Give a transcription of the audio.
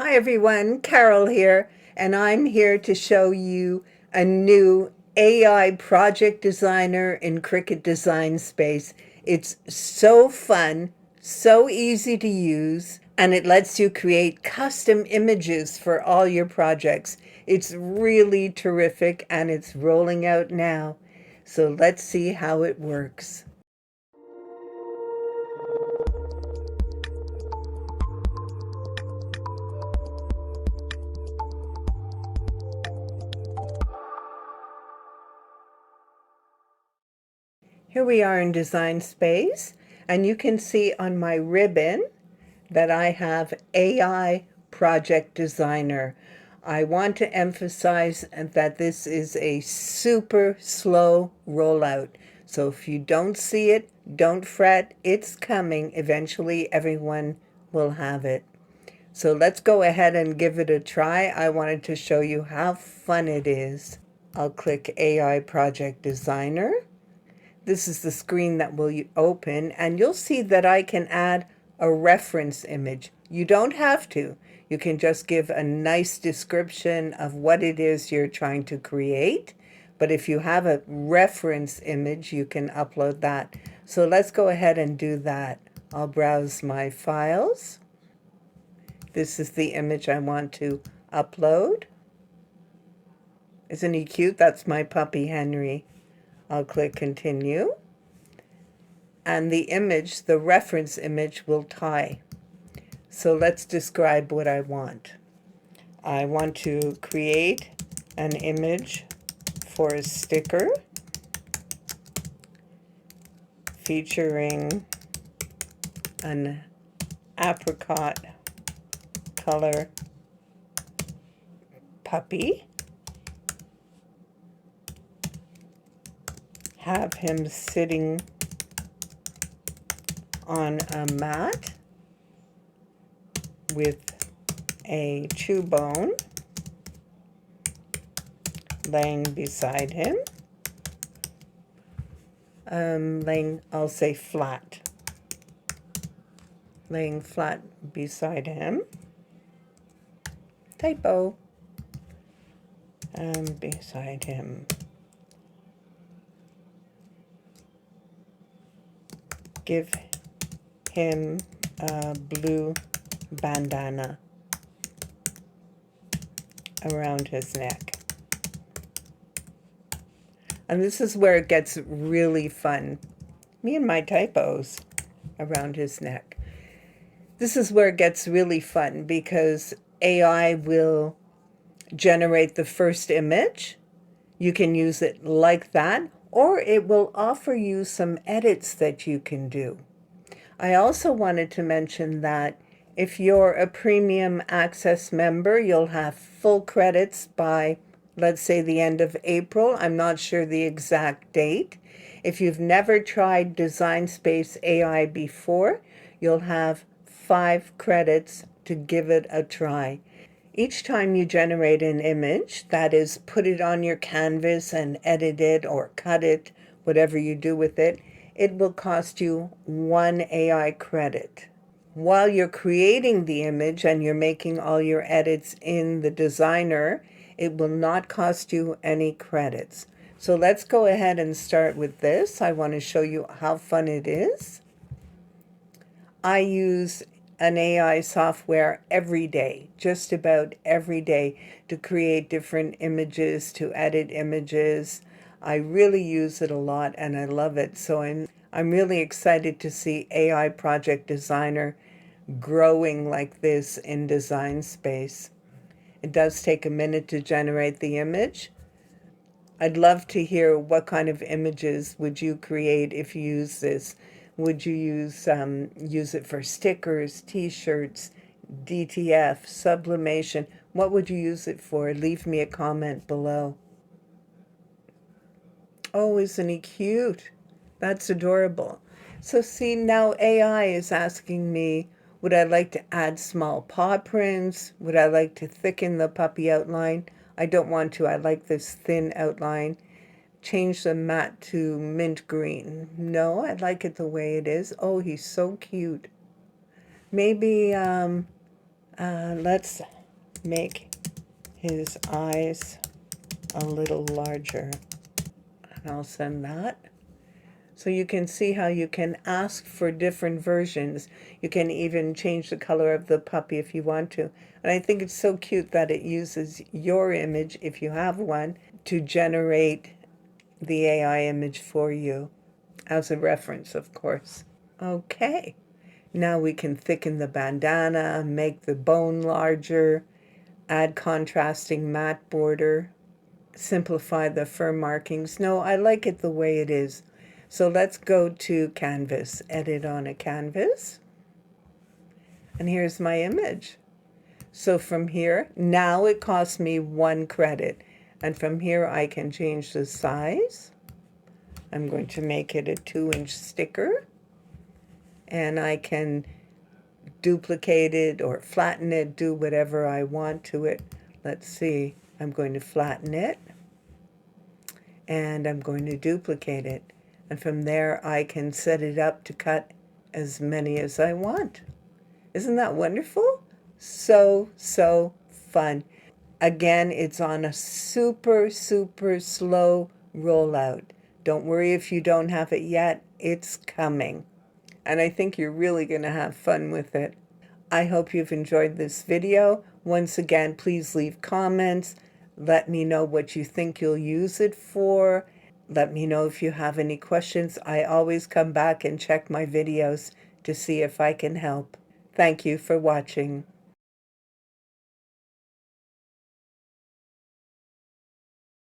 Hi everyone, Carol here, and I'm here to show you a new AI project designer in Cricut Design Space. It's so fun, so easy to use, and it lets you create custom images for all your projects. It's really terrific and it's rolling out now. So let's see how it works. Here we are in Design Space, and you can see on my ribbon that I have AI Project Designer. I want to emphasize that this is a super slow rollout. So if you don't see it, don't fret. It's coming. Eventually, everyone will have it. So let's go ahead and give it a try. I wanted to show you how fun it is. I'll click AI Project Designer. This is the screen that will open, and you'll see that I can add a reference image. You don't have to. You can just give a nice description of what it is you're trying to create. But if you have a reference image, you can upload that. So let's go ahead and do that. I'll browse my files. This is the image I want to upload. Isn't he cute? That's my puppy, Henry. I'll click continue. And the image, the reference image, will tie. So let's describe what I want. I want to create an image for a sticker featuring an apricot color puppy. Have him sitting on a mat with a chew bone laying beside him. I'll say flat. Laying flat beside him. Typo. Beside him. Give him a blue bandana around his neck. And this is where it gets really fun. Me and my typos around his neck. This is where it gets really fun because AI will generate the first image. You can use it like that, or it will offer you some edits that you can do. I also wanted to mention that if you're a premium access member, you'll have full credits by, let's say, the end of April. I'm not sure the exact date. If you've never tried Design Space AI before, you'll have 5 credits to give it a try. Each time you generate an image, that is, put it on your canvas and edit it or cut it, whatever you do with it, it will cost you 1 AI credit. While you're creating the image and you're making all your edits in the designer, it will not cost you any credits. So let's go ahead and start with this. I want to show you how fun it is. I use an AI software every day, just about every day, to create different images, to edit images. I really use it a lot and I love it. So I'm really excited to see AI Project Designer growing like this in Design Space. It does take a minute to generate the image. I'd love to hear what kind of images would you create if you use this. Would you use it for stickers, t-shirts, DTF, sublimation? What would you use it for? Leave me a comment below. Oh, isn't he cute? That's adorable. So see, now AI is asking me, would I like to add small paw prints? Would I like to thicken the puppy outline? I don't want to. I like this thin outline. Change the matte to mint green. No, I like it the way it is. Oh, he's so cute. Maybe Let's make his eyes a little larger. And I'll send that. So you can see how you can ask for different versions. You can even change the color of the puppy if you want to. And I think it's so cute that it uses your image, if you have one, to generate the AI image for you, as a reference, of course. Okay, now we can thicken the bandana, make the bone larger, add contrasting matte border, simplify the fur markings. No, I like it the way it is. So let's go to Canvas, edit on a canvas. And here's my image. So from here, now it costs me 1 credit. And from here I can change the size. I'm going to make it a 2-inch sticker. And I can duplicate it or flatten it, do whatever I want to it. Let's see, I'm going to flatten it. And I'm going to duplicate it. And from there, I can set it up to cut as many as I want. Isn't that wonderful? So, so fun. Again, it's on a super, super slow rollout. Don't worry if you don't have it yet. It's coming. And I think you're really going to have fun with it. I hope you've enjoyed this video. Once again, please leave comments. Let me know what you think you'll use it for. Let me know if you have any questions. I always come back and check my videos to see if I can help. Thank you for watching.